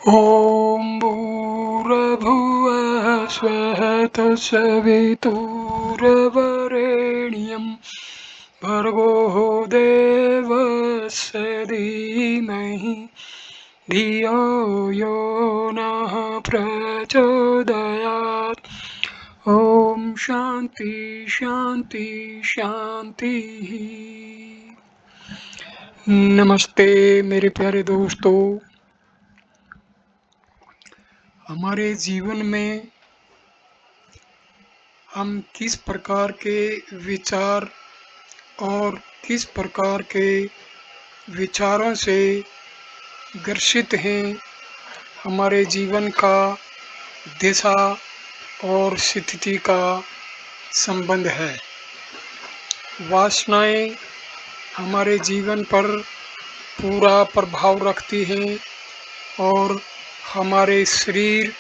ॐ भूर्भुवः स्वः तत्सवितुर्वरेण्यं भर्गो देवस्य धीमहि धियो यो नः प्रचोदयात्। ॐ शांति शांति शांति। नमस्ते मेरे प्यारे दोस्तों। हमारे जीवन में हम किस प्रकार के विचार और किस प्रकार के विचारों से ग्रसित हैं, हमारे जीवन का दिशा और स्थिति का संबंध है। वासनाएं हमारे जीवन पर पूरा प्रभाव रखती हैं और हमारे शरीर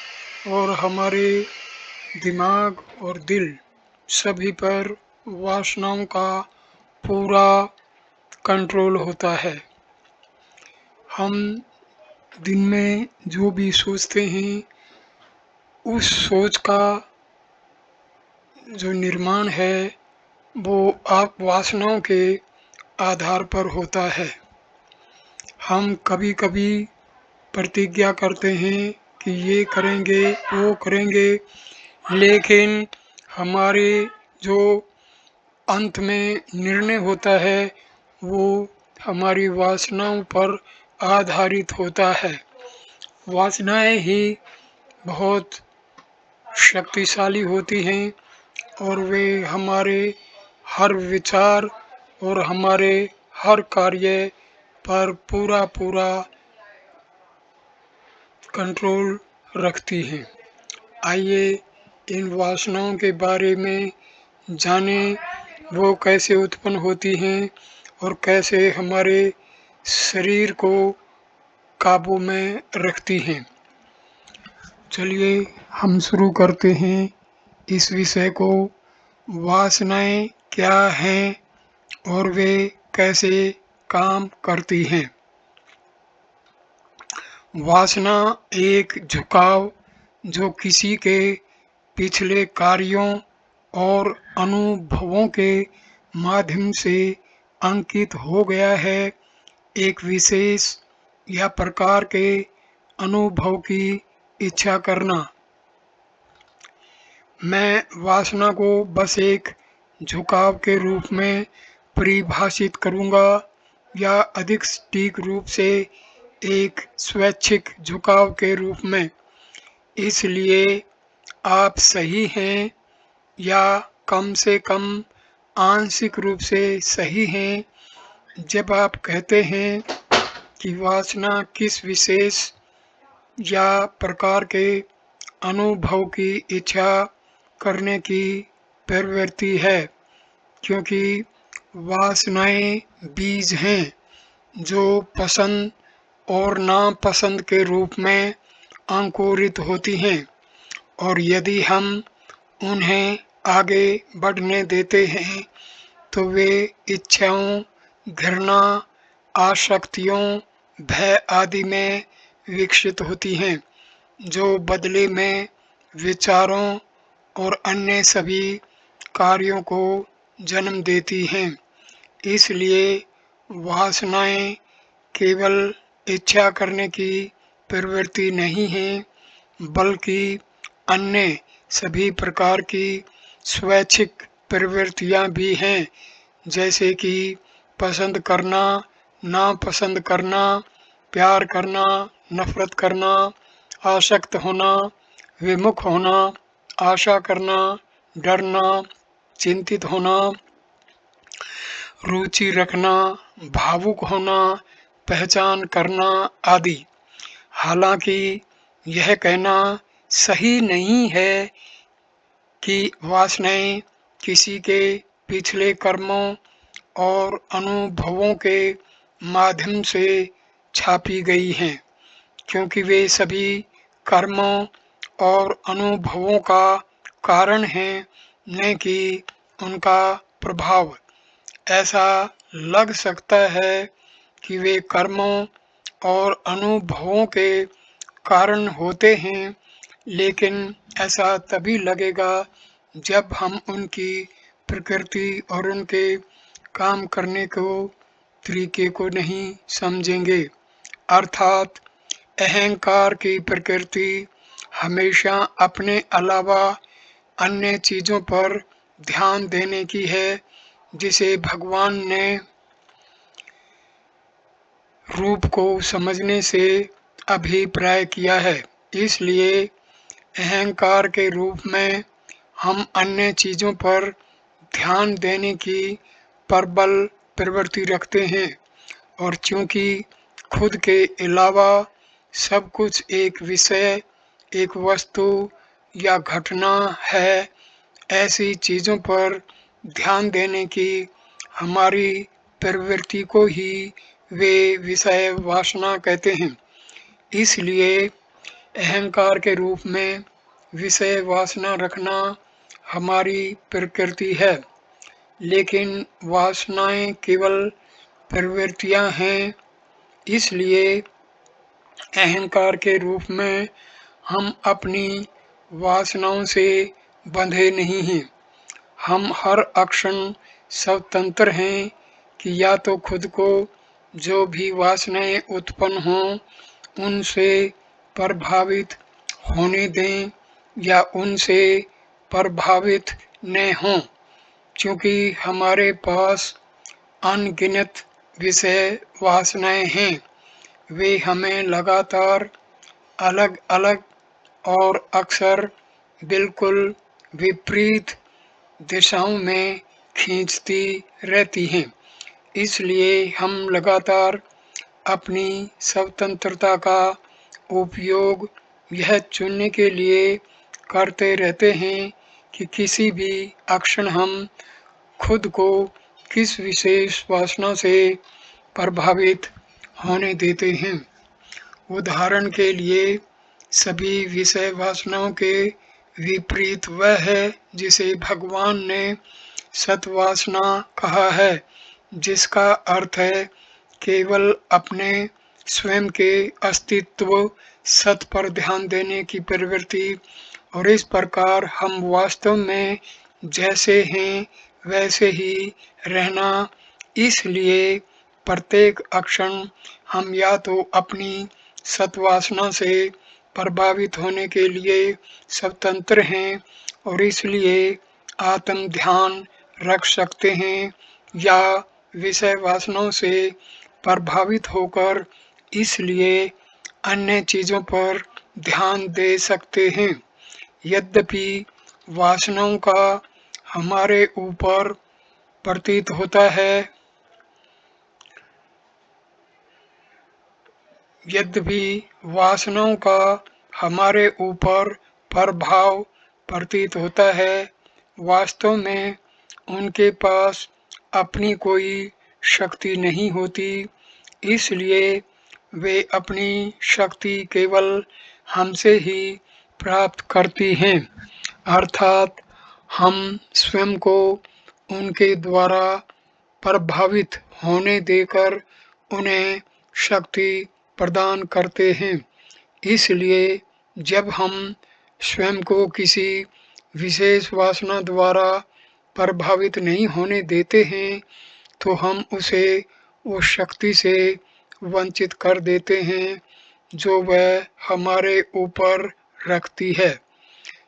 और हमारे दिमाग और दिल सभी पर वासनाओं का पूरा कंट्रोल होता है। हम दिन में जो भी सोचते हैं उस सोच का जो निर्माण है वो आप वासनाओं के आधार पर होता है। हम कभी कभी प्रतिज्ञा करते हैं कि ये करेंगे वो करेंगे, लेकिन हमारे जो अंत में निर्णय होता है वो हमारी वासनाओं पर आधारित होता है। वासनाएं ही बहुत शक्तिशाली होती हैं और वे हमारे हर विचार और हमारे हर कार्य पर पूरा कंट्रोल रखती हैं। आइए इन वासनाओं के बारे में जानें, वो कैसे उत्पन्न होती हैं और कैसे हमारे शरीर को काबू में रखती हैं। चलिए हम शुरू करते हैं इस विषय को। वासनाएं क्या हैं और वे कैसे काम करती हैं। वासना एक झुकाव जो किसी के पिछले कार्यों और अनुभवों के माध्यम से अंकित हो गया है। एक विशेष या प्रकार के अनुभव की इच्छा करना। मैं वासना को बस एक झुकाव के रूप में परिभाषित करूंगा या अधिक सटीक रूप से एक स्वैच्छिक झुकाव के रूप में। इसलिए आप सही हैं या कम से कम आंशिक रूप से सही हैं जब आप कहते हैं कि वासना किस विशेष या प्रकार के अनुभव की इच्छा करने की प्रवृत्ति है, क्योंकि वासनाएं बीज हैं जो पसंद और नापसंद के रूप में अंकुरित होती हैं, और यदि हम उन्हें आगे बढ़ने देते हैं तो वे इच्छाओं, घृणा, आसक्तियों, भय आदि में विकसित होती हैं, जो बदले में विचारों और अन्य सभी कार्यों को जन्म देती हैं। इसलिए वासनाएं केवल इच्छा करने की प्रवृत्ति नहीं है, बल्कि अन्य सभी प्रकार की स्वैच्छिक प्रवृत्तियां भी हैं, जैसे कि पसंद करना, नापसंद करना, प्यार करना, नफरत करना, आसक्त होना, विमुख होना, आशा करना, डरना, चिंतित होना, रुचि रखना, भावुक होना, पहचान करना आदि। हालांकि यह कहना सही नहीं है कि वासनाएं किसी के पिछले कर्मों और अनुभवों के माध्यम से छापी गई हैं, क्योंकि वे सभी कर्मों और अनुभवों का कारण हैं, न कि उनका प्रभाव। ऐसा लग सकता है कि वे कर्मों और अनुभवों के कारण होते हैं, लेकिन ऐसा तभी लगेगा जब हम उनकी प्रकृति और उनके काम करने को तरीके को नहीं समझेंगे। अर्थात अहंकार की प्रकृति हमेशा अपने अलावा अन्य चीज़ों पर ध्यान देने की है, जिसे भगवान ने रूप को समझने से अभिप्राय किया है। इसलिए अहंकार के रूप में हम अन्य चीज़ों पर ध्यान देने की प्रबल प्रवृत्ति रखते हैं, और चूंकि खुद के अलावा सब कुछ एक विषय, एक वस्तु या घटना है, ऐसी चीज़ों पर ध्यान देने की हमारी प्रवृत्ति को ही वे विषय वासना कहते हैं। इसलिए अहंकार के रूप में विषय वासना रखना हमारी प्रकृति है, लेकिन वासनाएं केवल प्रवृत्तियां हैं। इसलिए अहंकार के रूप में हम अपनी वासनाओं से बंधे नहीं हैं। हम हर क्षण स्वतंत्र हैं कि या तो खुद को जो भी वासनाएं उत्पन्न हों उनसे प्रभावित होने दें या उनसे प्रभावित न हों, क्योंकि हमारे पास अनगिनत विषय वासनाएं हैं। वे हमें लगातार अलग अलग और अक्सर बिल्कुल विपरीत दिशाओं में खींचती रहती हैं। इसलिए हम लगातार अपनी स्वतंत्रता का उपयोग यह चुनने के लिए करते रहते हैं कि किसी भी क्षण हम खुद को किस विशेष वासना से प्रभावित होने देते हैं। उदाहरण के लिए सभी विषय वासनाओं के विपरीत वह है जिसे भगवान ने सत्वासना कहा है, जिसका अर्थ है केवल अपने स्वयं के अस्तित्व सत पर ध्यान देने की प्रवृत्ति। और इस प्रकार हम वास्तव में जैसे हैं वैसे ही रहना। इसलिए प्रत्येक क्षण हम या तो अपनी सत्वासना से प्रभावित होने के लिए स्वतंत्र हैं और इसलिए आत्म ध्यान रख सकते हैं, या विषय वासनाओं से प्रभावित होकर इसलिए अन्य चीज़ों पर ध्यान दे सकते हैं। यद्यपि वासनाओं का हमारे ऊपर प्रतीत होता है यद्यपि वासनाओं का हमारे ऊपर प्रभाव प्रतीत होता है, वास्तव में उनके पास अपनी कोई शक्ति नहीं होती। इसलिए वे अपनी शक्ति केवल हमसे ही प्राप्त करती हैं। अर्थात हम स्वयं को उनके द्वारा प्रभावित होने देकर उन्हें शक्ति प्रदान करते हैं। इसलिए जब हम स्वयं को किसी विशेष वासना द्वारा प्रभावित नहीं होने देते हैं, तो हम उसे उस शक्ति से वंचित कर देते हैं जो वह हमारे ऊपर रखती है।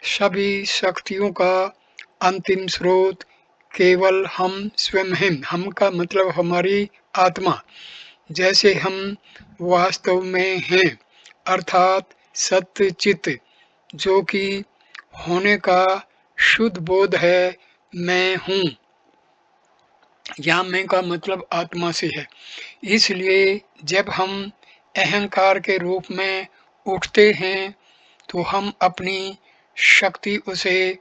सभी शक्तियों का अंतिम स्रोत केवल हम स्वयं हैं। हम का मतलब हमारी आत्मा, जैसे हम वास्तव में हैं, अर्थात सत्य चित्त, जो कि होने का शुद्ध बोध है, मैं हूँ। या मैं का मतलब आत्मा से है। इसलिए जब हम अहंकार के रूप में उठते हैं तो हम अपनी शक्ति उससे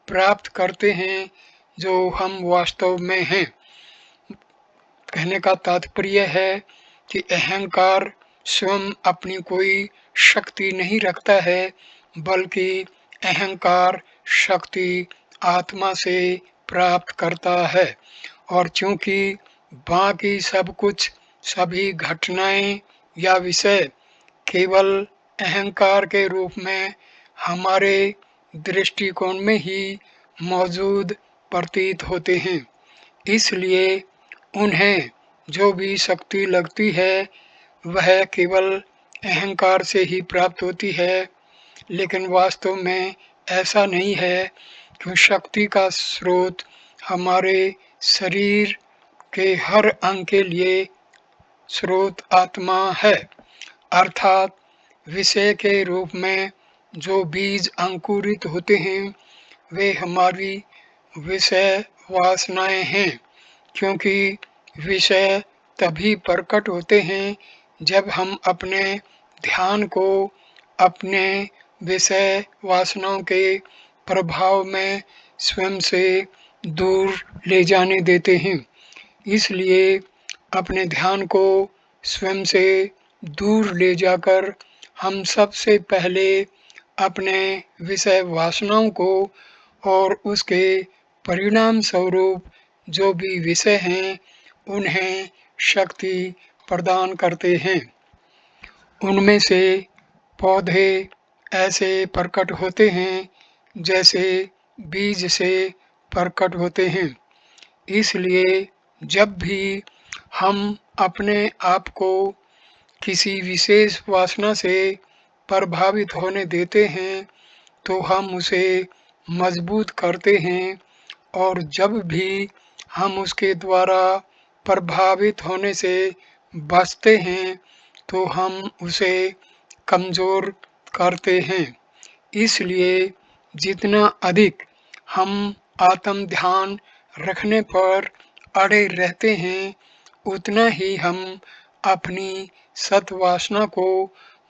प्राप्त करते हैं जो हम वास्तव में हैं। कहने का तात्पर्य है कि अहंकार स्वयं अपनी कोई शक्ति नहीं रखता है, बल्कि अहंकार शक्ति आत्मा से प्राप्त करता है। और चूंकि बाकी सब कुछ, सभी घटनाएं या विषय केवल अहंकार के रूप में हमारे दृष्टिकोण में ही मौजूद प्रतीत होते हैं। इसलिए उन्हें जो भी शक्ति लगती है वह केवल अहंकार से ही प्राप्त होती है, लेकिन वास्तव में ऐसा नहीं है कि शक्ति का स्रोत हमारे शरीर के हर अंग के लिए स्रोत आत्मा है, अर्थात विषय के रूप में जो बीज अंकुरित होते हैं वे हमारी विषय वासनाएं हैं, क्योंकि विषय तभी प्रकट होते हैं जब हम अपने ध्यान को अपने विषय वासनाओं के प्रभाव में स्वयं से दूर ले जाने देते हैं। इसलिए अपने ध्यान को स्वयं से दूर ले जाकर हम सबसे पहले अपने विषय वासनाओं को और उसके परिणाम स्वरूप जो भी विषय हैं उन्हें शक्ति प्रदान करते हैं। उनमें से पौधे ऐसे प्रकट होते हैं जैसे बीज से प्रकट होते हैं। इसलिए जब भी हम अपने आप को किसी विशेष वासना से प्रभावित होने देते हैं तो हम उसे मजबूत करते हैं, और जब भी हम उसके द्वारा प्रभावित होने से बचते हैं तो हम उसे कमज़ोर करते हैं। इसलिए जितना अधिक हम आत्म ध्यान रखने पर अड़े रहते हैं उतना ही हम अपनी सत्वासना को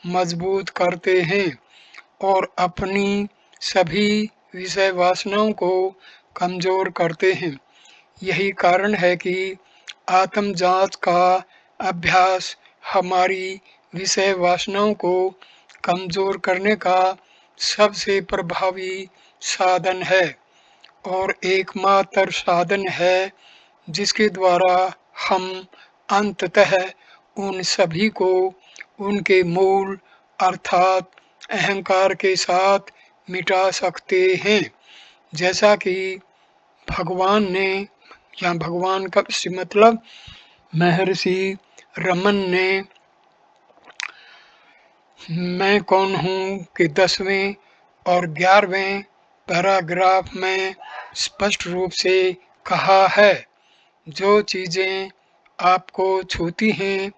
मजबूत करते हैं और अपनी सभी विषय वासनाओं को कमज़ोर करते हैं। यही कारण है कि आत्म जांच का अभ्यास हमारी विषय वासनाओं को कमज़ोर करने का सबसे प्रभावी साधन है और एकमात्र साधन है जिसके द्वारा हम अंततः उन सभी को उनके मूल अर्थात अहंकार के साथ मिटा सकते हैं। जैसा कि भगवान ने या भगवान का मतलब महर्षि रमन ने मैं कौन हूँ के 10वें और 11वें पैराग्राफ में स्पष्ट रूप से कहा है। जो चीज़ें आपको छूती हैं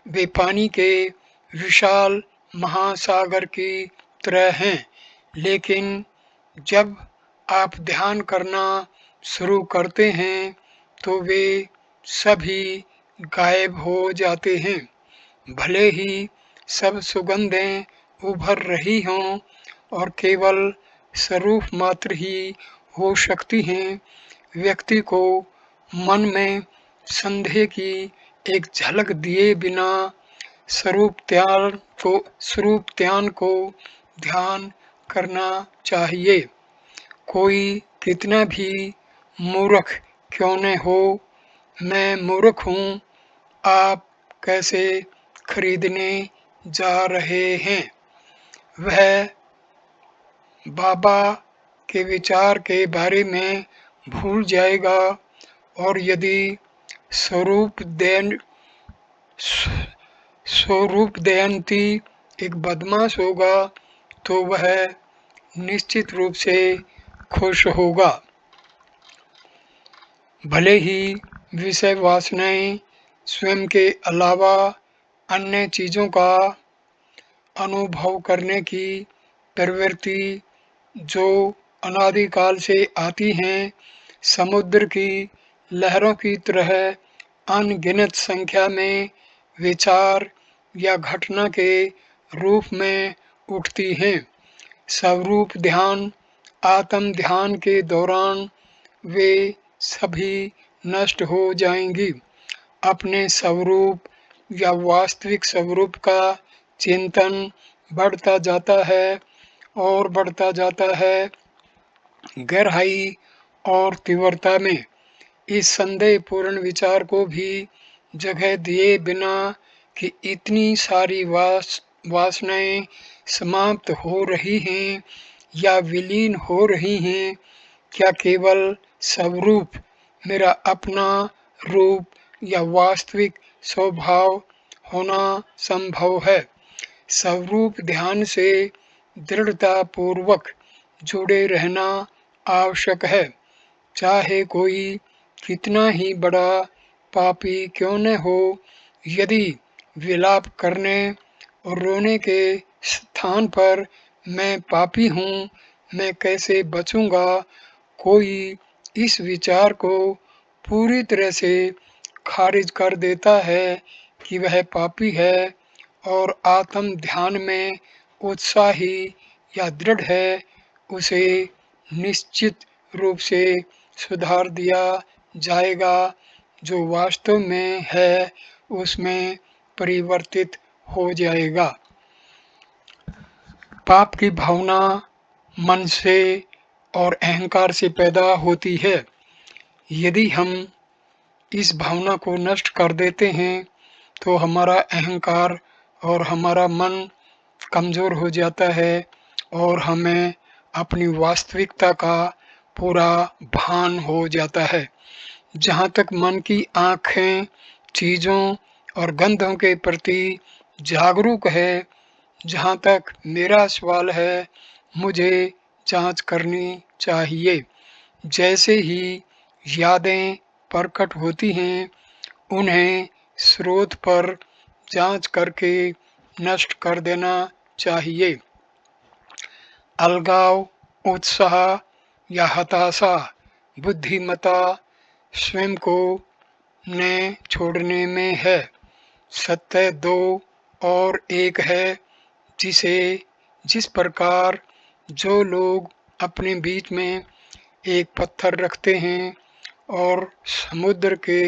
वे पानी के विशाल महासागर की तरह हैं, लेकिन जब आप ध्यान करना शुरू करते हैं तो वे सभी गायब हो जाते हैं। भले ही सब सुगंधें उभर रही हों और केवल स्वरूप मात्र ही हो सकती हैं, व्यक्ति को मन में संदेह की एक झलक दिए बिना स्वरूप ध्यान को ध्यान करना चाहिए। कोई कितना भी मूर्ख क्यों न हो, मैं मूर्ख हूँ, आप कैसे खरीदने जा रहे हैं, वह बाबा के विचार के बारे में भूल जाएगा। और यदि स्वरूप दयंती एक बदमाश होगा तो वह निश्चित रूप से खुश होगा। भले ही विषय वासनाएं स्वयं के अलावा अन्य चीज़ों का अनुभव करने की प्रवृत्ति जो अनादिकाल से आती हैं, समुद्र की लहरों की तरह अनगिनत संख्या में विचार या घटना के रूप में उठती हैं। स्वरूप ध्यान आत्म ध्यान के दौरान वे सभी नष्ट हो जाएंगी। अपने स्वरूप या वास्तविक स्वरूप का चिंतन बढ़ता जाता है और बढ़ता जाता है गहराई और तीव्रता में। इस संदेहपूर्ण विचार को भी जगह दिए बिना कि इतनी सारी वासनाएं समाप्त हो रही हैं या विलीन हो रही हैं? क्या केवल स्वरूप मेरा अपना रूप या वास्तविक स्वभाव होना संभव है? स्वरूप ध्यान से दृढ़तापूर्वक जुड़े रहना आवश्यक है, चाहे कोई कितना ही बड़ा पापी क्यों न हो। यदि विलाप करने और रोने के स्थान पर मैं पापी हूँ, मैं कैसे बचूंगा? कोई इस विचार को पूरी तरह से खारिज कर देता है कि वह पापी है और आत्म ध्यान में उत्साही या दृढ़ है, उसे निश्चित रूप से सुधार दिया जाएगा। जो वास्तव में है उसमें परिवर्तित हो जाएगा। पाप की भावना मन से और अहंकार से पैदा होती है। यदि हम इस भावना को नष्ट कर देते हैं तो हमारा अहंकार और हमारा मन कमज़ोर हो जाता है और हमें अपनी वास्तविकता का पूरा भान हो जाता है। जहाँ तक मन की आँखें चीज़ों और गंधों के प्रति जागरूक है, जहाँ तक मेरा सवाल है, मुझे जांच करनी चाहिए। जैसे ही यादें प्रकट होती हैं, उन्हें स्रोत पर जांच करके नष्ट कर देना चाहिए। अलगाव, उत्साह या हताशा बुद्धिमत्ता स्वयं को न छोड़ने में है। सत्य दो और एक है, जिस प्रकार जो लोग अपने बीच में एक पत्थर रखते हैं और समुद्र के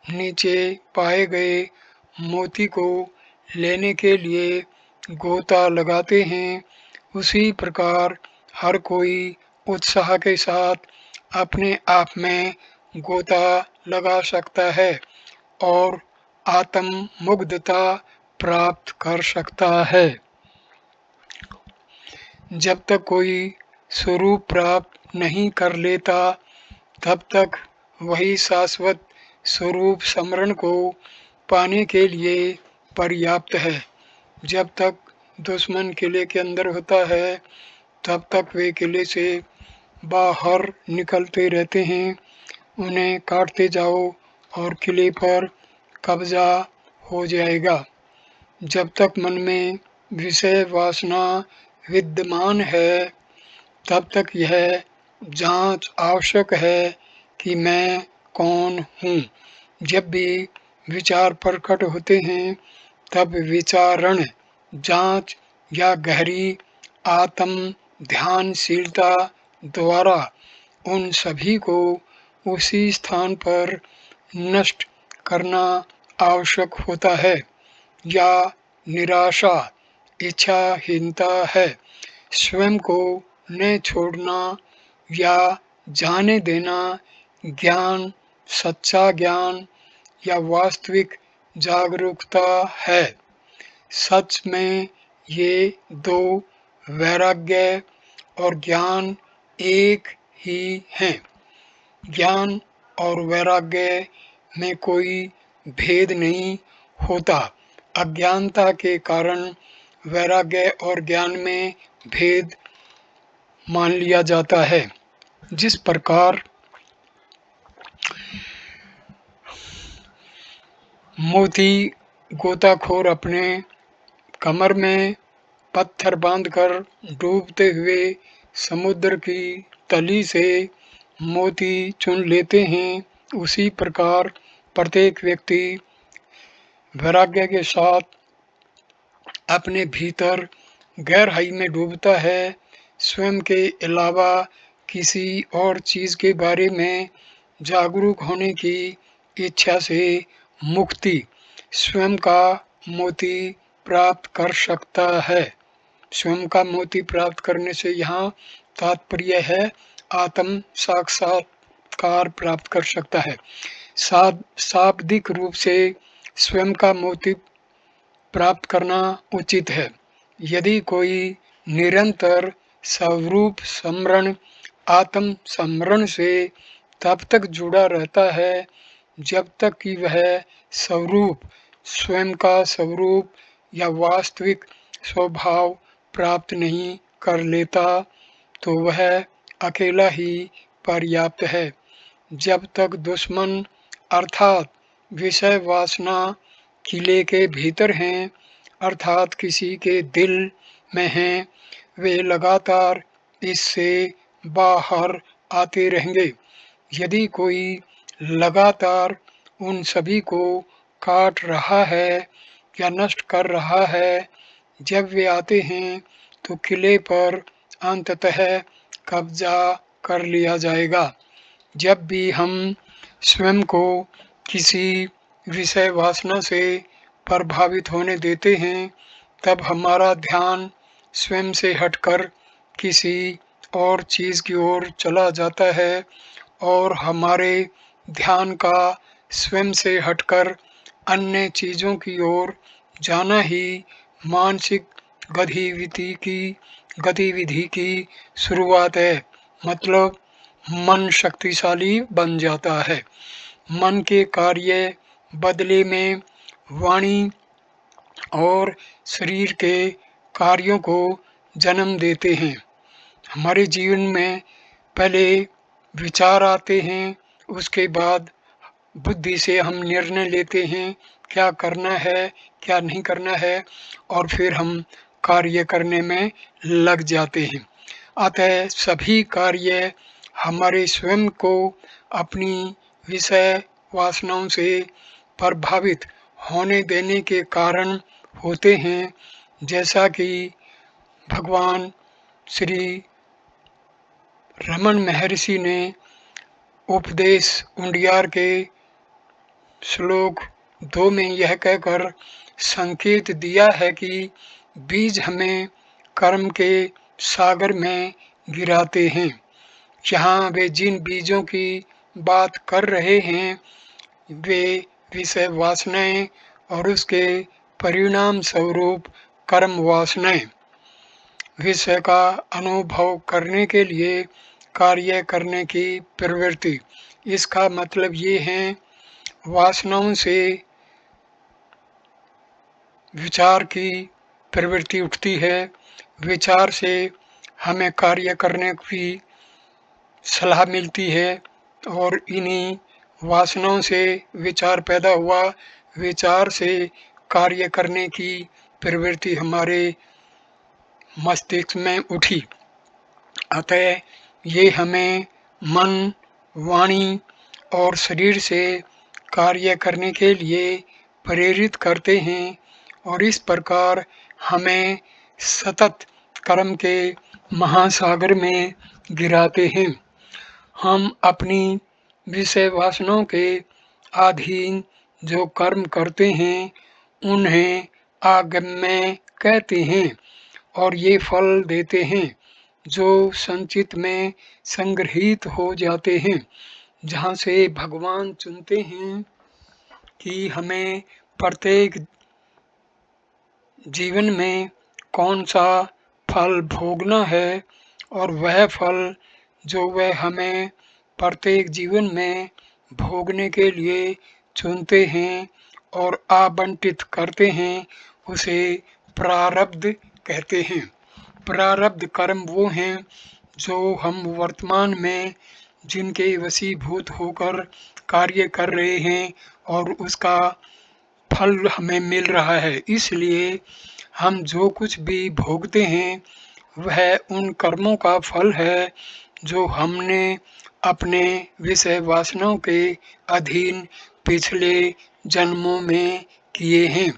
नीचे पाए गए मोती को लेने के लिए गोता लगाते हैं, उसी प्रकार हर कोई उत्साह के साथ अपने आप में गोता लगा सकता है और आत्म मुग्धता प्राप्त कर सकता है। जब तक कोई स्वरूप प्राप्त नहीं कर लेता, तब तक वही शाश्वत स्वरूप स्मरण को पाने के लिए पर्याप्त है। जब तक दुश्मन किले के अंदर होता है, तब तक वे किले से बाहर निकलते रहते हैं। उन्हें काटते जाओ और किले पर कब्जा हो जाएगा। जब तक मन में विषय वासना विद्यमान है, तब तक यह जांच आवश्यक है कि मैं कौन हूँ। जब भी विचार प्रकट होते हैं, तब विचारण, जांच या गहरी आत्म ध्यानशीलता द्वारा उन सभी को उसी स्थान पर नष्ट करना आवश्यक होता है। या निराशा, इच्छाहीनता है। स्वयं को न छोड़ना या जाने देना ज्ञान, सच्चा ज्ञान या वास्तविक जागरूकता है। सच में ये दो, वैराग्य और ज्ञान, एक ही हैं। ज्ञान और वैराग्य में कोई भेद नहीं होता। अज्ञानता के कारण वैराग्य और ज्ञान में भेद मान लिया जाता है। जिस प्रकार मोती गोताखोर अपने कमर में पत्थर बांधकर डूबते हुए समुद्र की तली से मोती चुन लेते हैं, उसी प्रकार प्रत्येक व्यक्ति वैराग्य के साथ अपने भीतर गहराई में डूबता है। स्वयं के अलावा किसी और चीज़ के बारे में जागरूक होने की इच्छा से मुक्ति स्वयं का मोती प्राप्त कर सकता है। स्वयं का मोती प्राप्त करने से यहाँ तात्पर्य है आत्म साक्षात्कार प्राप्त कर सकता है। शाब्दिक रूप से स्वयं का मोती प्राप्त करना उचित है। यदि कोई निरंतर स्वरूप स्मरण, आत्म स्मरण से तब तक जुड़ा रहता है जब तक कि वह स्वरूप, स्वयं का स्वरूप या वास्तविक स्वभाव प्राप्त नहीं कर लेता, तो वह अकेला ही पर्याप्त है। जब तक दुश्मन अर्थात विषय वासना किले के भीतर हैं, अर्थात किसी के दिल में हैं, वे लगातार इससे बाहर आते रहेंगे। यदि कोई लगातार उन सभी को काट रहा है या नष्ट कर रहा है, जब वे आते हैं तो किले पर अंततः कब्जा कर लिया जाएगा। जब भी हम स्वयं को किसी विषय वासना से प्रभावित होने देते हैं, तब हमारा ध्यान स्वयं से हटकर किसी और चीज़ की ओर चला जाता है और हमारे ध्यान का स्वयं से हटकर अन्य चीज़ों की ओर जाना ही मानसिक गतिविधि की शुरुआत है। मतलब मन शक्तिशाली बन जाता है। मन के कार्य बदले में वाणी और शरीर के कार्यों को जन्म देते हैं। हमारे जीवन में पहले विचार आते हैं, उसके बाद बुद्धि से हम निर्णय लेते हैं क्या करना है, क्या नहीं करना है, और फिर हम कार्य करने में लग जाते हैं। अतः सभी कार्य हमारे स्वयं को अपनी विषय वासनाओं से प्रभावित होने देने के कारण होते हैं। जैसा कि भगवान श्री रमन महर्षि ने उपदेश उंडियार के श्लोक 2 में यह कहकर संकेत दिया है कि बीज हमें कर्म के सागर में गिराते हैं। यहाँ वे जिन बीजों की बात कर रहे हैं, वे विषय वासनाएं और उसके परिणाम स्वरूप कर्म वासनाएं। विषय का अनुभव करने के लिए कार्य करने की प्रवृत्ति। इसका मतलब ये है, वासनाओं से विचार की प्रवृत्ति उठती है, विचार से हमें कार्य करने की सलाह मिलती है और इन्हीं वासनाओं से विचार पैदा हुआ, विचार से कार्य करने की प्रवृत्ति हमारे मस्तिष्क में उठी। अतः ये हमें मन, वाणी और शरीर से कार्य करने के लिए प्रेरित करते हैं और इस प्रकार हमें सतत कर्म के महासागर में गिराते हैं। हम अपनी विषय वासनाओं के अधीन जो कर्म करते हैं, उन्हें आगम्य कहते हैं और ये फल देते हैं जो संचित में संग्रहित हो जाते हैं, जहाँ से भगवान चुनते हैं कि हमें प्रत्येक जीवन में कौन सा फल भोगना है, और वह फल जो वह हमें प्रत्येक जीवन में भोगने के लिए चुनते हैं और आवंटित करते हैं, उसे प्रारब्ध कहते हैं। प्रारब्ध कर्म वो हैं जो हम वर्तमान में जिनके वशीभूत होकर कार्य कर रहे हैं और उसका फल हमें मिल रहा है। इसलिए हम जो कुछ भी भोगते हैं वह उन कर्मों का फल है जो हमने अपने विषय वासनाओं के अधीन पिछले जन्मों में किए हैं,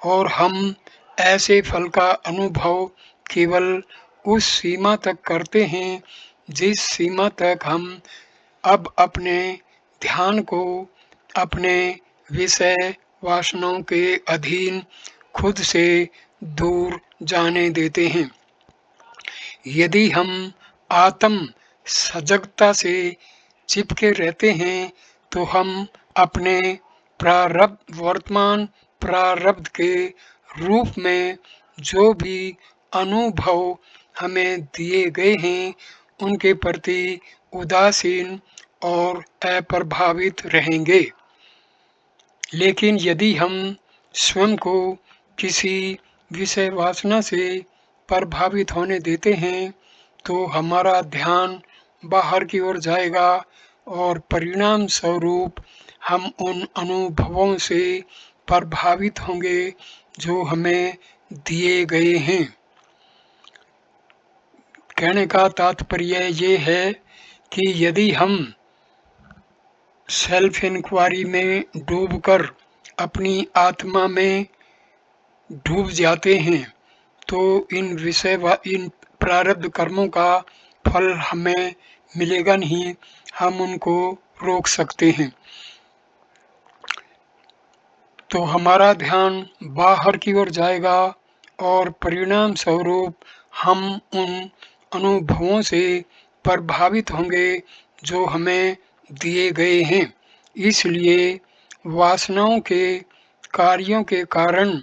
और हम ऐसे फल का अनुभव केवल उस सीमा तक करते हैं जिस सीमा तक हम अब अपने ध्यान को अपने विषय वासनाओं के अधीन खुद से दूर जाने देते हैं। यदि हम आत्म सजगता से चिपके रहते हैं तो हम अपने वर्तमान प्रारब्ध के रूप में जो भी अनुभव हमें दिए गए हैं, उनके प्रति उदासीन और अप्रभावित रहेंगे। लेकिन यदि हम स्वयं को किसी विषय वासना से प्रभावित होने देते हैं, तो हमारा ध्यान बाहर की ओर जाएगा और परिणाम स्वरूप हम उन अनुभवों से प्रभावित होंगे जो हमें दिए गए हैं। कहने का तात्पर्य ये है कि यदि हम सेल्फ इंक्वायरी में डूबकर अपनी आत्मा में डूब जाते हैं, तो इन प्रारब्ध कर्मों का फल हमें मिलेगा नहीं, हम उनको रोक सकते हैं। तो हमारा ध्यान बाहर की ओर जाएगा और परिणाम स्वरूप हम उन अनुभवों से प्रभावित होंगे जो हमें दिए गए हैं। इसलिए वासनाओं के कार्यों के कारण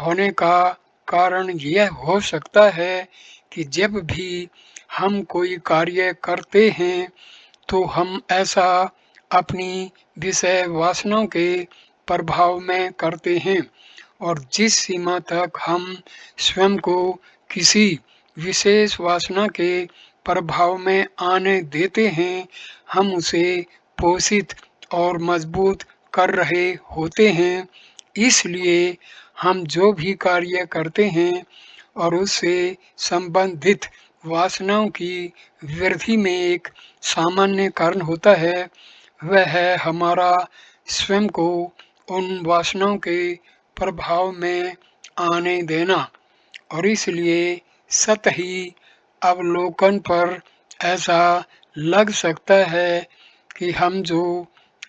होने का कारण यह हो सकता है कि जब भी हम कोई कार्य करते हैं, तो हम ऐसा अपनी विषय वासनाओं के प्रभाव में करते हैं, और जिस सीमा तक हम स्वयं को किसी विशेष वासना के प्रभाव में आने देते हैं, हम उसे पोषित और मजबूत कर रहे होते हैं। इसलिए हम जो भी कार्य करते हैं और उससे संबंधित वासनाओं की वृद्धि में एक सामान्य कारण होता है, वह है हमारा स्वयं को उन वासनाओं के प्रभाव में आने देना। और इसलिए सतही अवलोकन पर ऐसा लग सकता है कि हम जो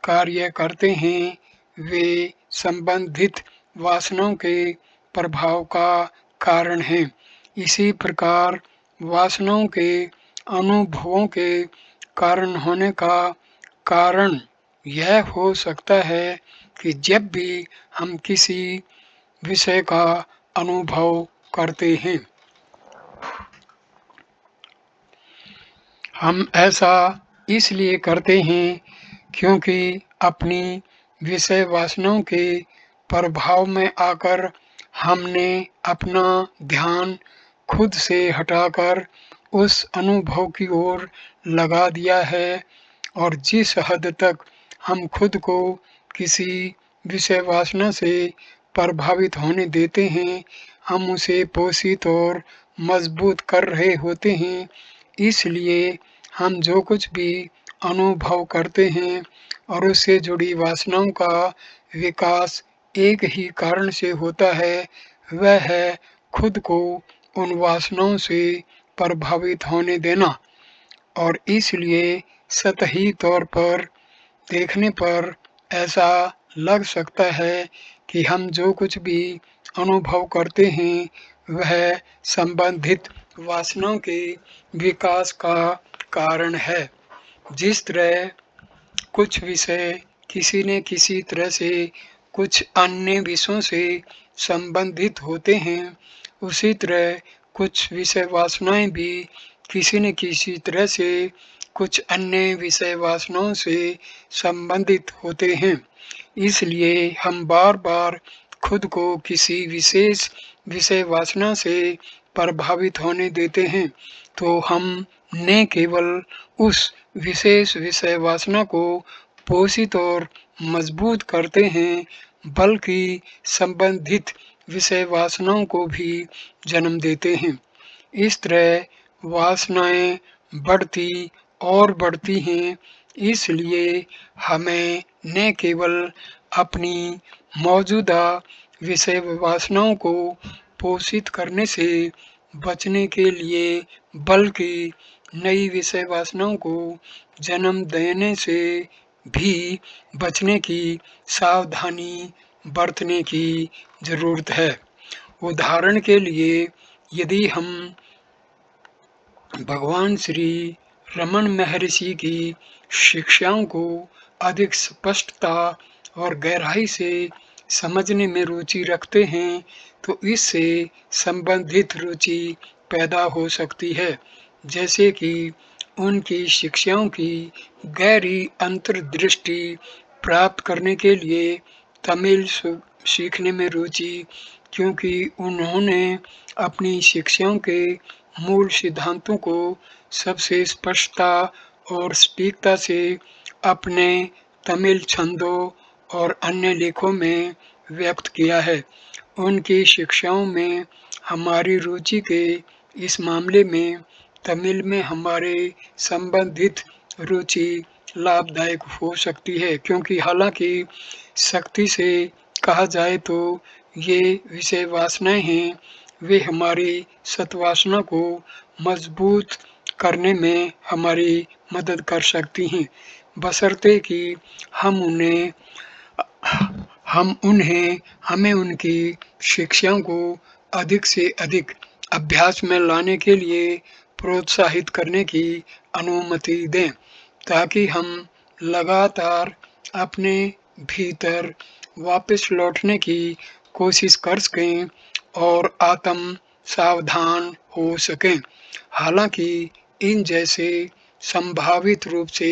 कार्य करते हैं वे संबंधित वासनाओं के प्रभाव का कारण हैं। इसी प्रकार वासनाओं के अनुभवों के कारण होने का कारण यह हो सकता है कि जब भी हम किसी विषय का अनुभव करते हैं, हम ऐसा इसलिए करते हैं क्योंकि अपनी विषय वासनाओं के प्रभाव में आकर हमने अपना ध्यान खुद से हटाकर उस अनुभव की ओर लगा दिया है, और जिस हद तक हम खुद को किसी विषय वासना से प्रभावित होने देते हैं, हम उसे पोषित और मजबूत कर रहे होते हैं। इसलिए हम जो कुछ भी अनुभव करते हैं और उससे जुड़ी वासनाओं का विकास एक ही कारण से होता है, वह है खुद को उन वासनाओं से प्रभावित होने देना। और इसलिए सतही तौर पर देखने पर ऐसा लग सकता है कि हम जो कुछ भी अनुभव करते हैं वह संबंधित वासनाओं के विकास का कारण है। जिस तरह कुछ विषय किसी न किसी तरह से कुछ अन्य विषयों से संबंधित होते हैं, उसी तरह कुछ विषय वासनाएं भी किसी न किसी तरह से कुछ अन्य विषय वासनाओं से संबंधित होते हैं। इसलिए हम बार बार खुद को किसी विशेष विषय वासना से प्रभावित होने देते हैं, तो हम न केवल उस विशेष विषय वासना को पोषित और मजबूत करते हैं, बल्कि संबंधित विषय वासनाओं को भी जन्म देते हैं। इस तरह वासनाएं बढ़ती और बढ़ती हैं। इसलिए हमें न केवल अपनी मौजूदा विषय वासनाओं को पोषित करने से बचने के लिए, बल्कि नई विषय वासनाओं को जन्म देने से भी बचने की सावधानी बरतने की ज़रूरत है। उदाहरण के लिए, यदि हम भगवान श्री रमन महर्षि की शिक्षाओं को अधिक स्पष्टता और गहराई से समझने में रुचि रखते हैं, तो इससे संबंधित रुचि पैदा हो सकती है। जैसे कि उनकी शिक्षाओं की गहरी अंतर्दृष्टि प्राप्त करने के लिए तमिल सीखने में रुचि, क्योंकि उन्होंने अपनी शिक्षाओं के मूल सिद्धांतों को सबसे स्पष्टता और सटीकता से अपने तमिल छंदों और अन्य लेखों में व्यक्त किया है। उनकी शिक्षाओं में हमारी रुचि के इस मामले में तमिल में हमारे संबंधित रुचि लाभदायक हो सकती है, क्योंकि हालांकि सख्ती से कहा जाए तो ये विषय वासनाएं हैं, वे हमारी सत्वासना को मजबूत करने में हमारी मदद कर सकती हैं, बशर्ते कि हम उन्हें हमें उनकी शिक्षाओं को अधिक से अधिक अभ्यास में लाने के लिए प्रोत्साहित करने की अनुमति दें, ताकि हम लगातार अपने भीतर वापस लौटने की कोशिश कर सकें और आत्म सावधान हो सकें। हालांकि इन जैसे संभावित रूप से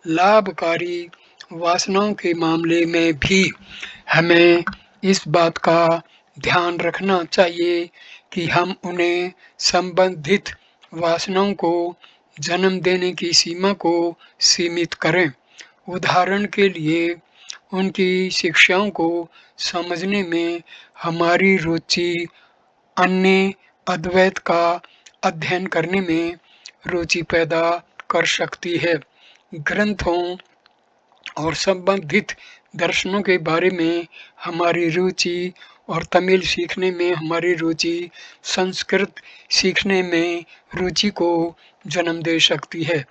लाभकारी वासनाओं के मामले में भी हमें इस बात का ध्यान रखना चाहिए कि हम उन्हें संबंधित वासनाओं को जन्म देने की सीमा को सीमित करें। उदाहरण के लिए, उनकी शिक्षाओं को समझने में हमारी रुचि अन्य अद्वैत का अध्ययन करने में रुचि पैदा कर सकती है। ग्रंथों और संबंधित दर्शनों के बारे में हमारी रुचि और तमिल सीखने में हमारी रुचि संस्कृत सीखने में रुचि को जन्म दे सकती है।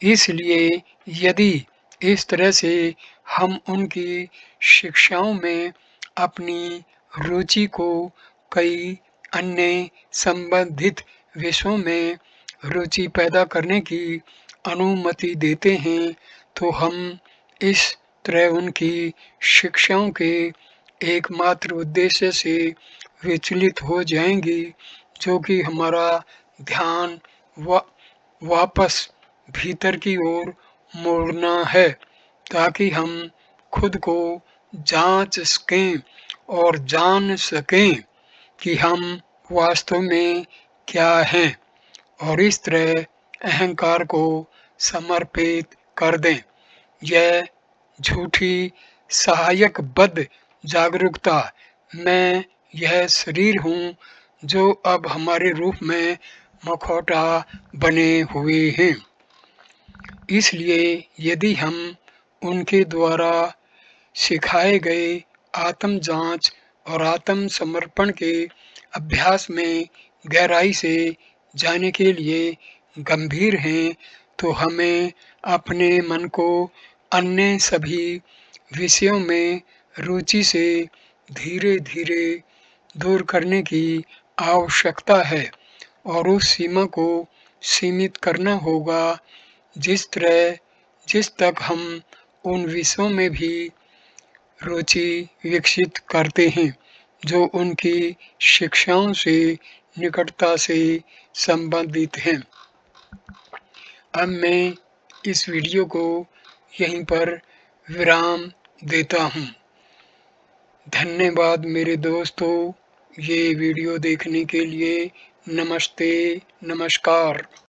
इसलिए यदि इस तरह से हम उनकी शिक्षाओं में अपनी रुचि को कई अन्य संबंधित विषयों में रुचि पैदा करने की अनुमति देते हैं, तो हम इस तरह उनकी शिक्षाओं के एकमात्र उद्देश्य से विचलित हो जाएंगी, जो कि हमारा ध्यान वापस भीतर की ओर मोड़ना है, ताकि हम खुद को जांच सकें और जान सकें कि हम वास्तव में क्या हैं, और इस तरह अहंकार को समर्पित कर दें। यह झूठी सहायक बद्ध जागरूकता, मैं यह शरीर हूँ, जो अब हमारे रूप में मुखौटा बने हुए हैं। इसलिए यदि हम उनके द्वारा सिखाए गए आत्म जांच और आत्म समर्पण के अभ्यास में गहराई से जाने के लिए गंभीर हैं, तो हमें अपने मन को अन्य सभी विषयों में रुचि से धीरे धीरे दूर करने की आवश्यकता है और उस सीमा को सीमित करना होगा जिस तक हम उन विषयों में भी रुचि विकसित करते हैं जो उनकी शिक्षाओं से निकटता से संबंधित हैं। अब मैं इस वीडियो को यहीं पर विराम देता हूँ। धन्यवाद मेरे दोस्तों, ये वीडियो देखने के लिए। नमस्ते, नमस्कार।